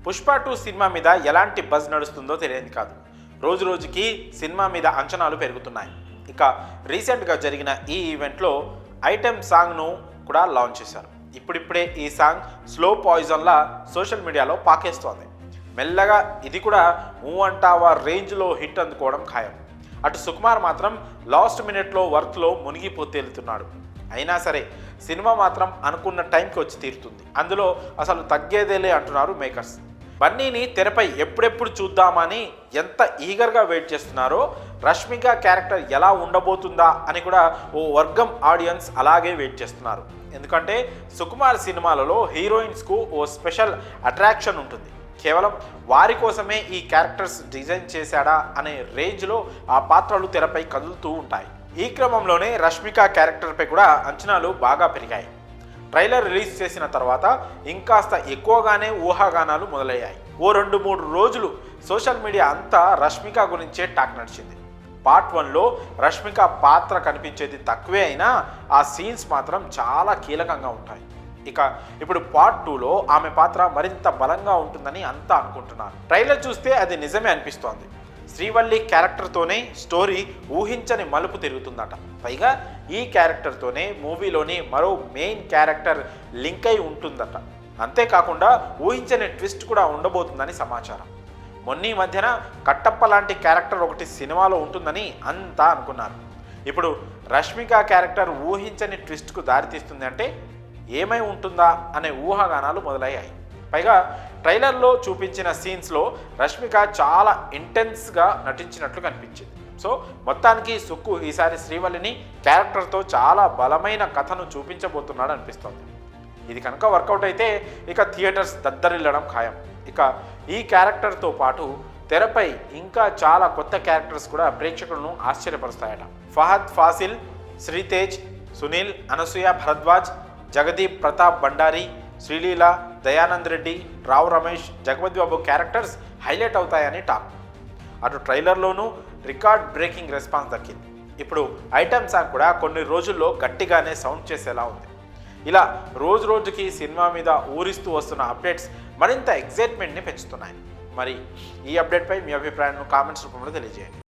Pushpa 2 cinema మీద ఎలాంటి buzz నడుస్తుందో తెలియదు కాదు. రోజు రోజుకి సినిమా మీద అంచనాలు పెరుగుతున్నాయి. ఇక రీసెంట్గా జరిగిన ఈ ఈవెంట్లో ఐటెం సాంగ్ను కూడా లాంచ్ చేశారు. ఇప్పుడిప్పుడే ఈ సాంగ్ స్లో పాయిజన్లా సోషల్ మీడియాలో పాకేస్తోంది. మెల్లగా ఇది కూడా అంటావా రేంజ్లో హిట్ అందుకోవడం ఖాయం. అటు సుకుమార్ మాత్రం లాస్ట్ మినిట్లో వర్క్లో మునిగిపోతేలుతున్నాడు. అయినా సరే సినిమా మాత్రం అనుకున్న టైంకి వచ్చి తీరుతుంది. అందులో అసలు తగ్గేదేలే అంటున్నారు మేకర్స్. బన్నీని తెరపై ఎప్పుడెప్పుడు చూద్దామని ఎంత ఈగర్గా వెయిట్ చేస్తున్నారో, రష్మిక క్యారెక్టర్ ఎలా ఉండబోతుందా అని కూడా ఓ వర్గం ఆడియన్స్ అలాగే వెయిట్ చేస్తున్నారు. ఎందుకంటే సుకుమార్ సినిమాలలో హీరోయిన్స్కు ఓ స్పెషల్ అట్రాక్షన్ ఉంటుంది. కేవలం వారి కోసమే ఈ క్యారెక్టర్స్ డిజైన్ చేశాడా అనే రేంజ్లో ఆ పాత్రలు తెరపై కదులుతూ ఉంటాయి. ఈ క్రమంలోనే రష్మిక క్యారెక్టర్పై కూడా అంచనాలు బాగా పెరిగాయి. ట్రైలర్ రిలీజ్ చేసిన తర్వాత ఇంకాస్త ఎక్కువగానే ఊహాగానాలు మొదలయ్యాయి. ఓ 2-3 రోజులు సోషల్ మీడియా అంతా రష్మిక గురించే టాక్ నడిచింది. పార్ట్ 1లో రష్మిక పాత్ర కనిపించేది తక్కువే అయినా ఆ సీన్స్ మాత్రం చాలా కీలకంగా ఉంటాయి. ఇక ఇప్పుడు పార్ట్ 2లో ఆమె పాత్ర మరింత బలంగా ఉంటుందని అంతా అనుకుంటున్నారు. ట్రైలర్ చూస్తే అది నిజమే అనిపిస్తోంది. శ్రీవల్లి క్యారెక్టర్తోనే స్టోరీ ఊహించని మలుపు తిరుగుతుందట. పైగా ఈ క్యారెక్టర్తోనే మూవీలోని మరో మెయిన్ క్యారెక్టర్ లింక్ అయి ఉంటుందట. అంతేకాకుండా ఊహించని ట్విస్ట్ కూడా ఉండబోతుందని సమాచారం. మొన్న మధ్యన కట్టప్ప లాంటి క్యారెక్టర్ ఒకటి సినిమాలో ఉంటుందని అంతా అనుకున్నారు. ఇప్పుడు రష్మిక క్యారెక్టర్ ఊహించని ట్విస్ట్కు దారితీస్తుంది అంటే ఏమై ఉంటుందా అనే ఊహాగానాలు మొదలయ్యాయి. పైగా ట్రైలర్లో చూపించిన సీన్స్లో రష్మిక చాలా ఇంటెన్స్గా నటించినట్లు కనిపించింది. సో మొత్తానికి సుక్కు ఈసారి శ్రీవల్లిని క్యారెక్టర్తో చాలా బలమైన కథను చూపించబోతున్నాడు అనిపిస్తోంది. ఇది కనుక వర్కౌట్ అయితే ఇక థియేటర్స్ దద్దరిల్లడం ఖాయం. ఇక ఈ క్యారెక్టర్తో పాటు తెరపై ఇంకా చాలా కొత్త క్యారెక్టర్స్ కూడా ప్రేక్షకులను ఆశ్చర్యపరుస్తాయట. ఫహద్ ఫాసిల్, శ్రీతేజ్, సునీల్, అనసూయ భరద్వాజ్, జగదీప్ ప్రతాప్ భండారి, శ్రీలీల, దయానంద్ రెడ్డి, రావు రమేష్, జగపతి బాబు క్యారెక్టర్స్ హైలైట్ అవుతాయని టాక్. అటు ట్రైలర్లోనూ రికార్డ్ బ్రేకింగ్ రెస్పాన్స్ దక్కింది. ఇప్పుడు ఐటెం సాంగ్ కూడా కొన్ని రోజుల్లో గట్టిగానే సౌండ్ చేసేలా ఉంది. ఇలా రోజు రోజుకి సినిమా మీద ఊరిస్తూ వస్తున్న అప్డేట్స్ మరింత ఎగ్జైట్మెంట్ని పెంచుతున్నాయి. మరి ఈ అప్డేట్పై మీ అభిప్రాయాన్ని కామెంట్స్ రూపంలో తెలియజేయండి.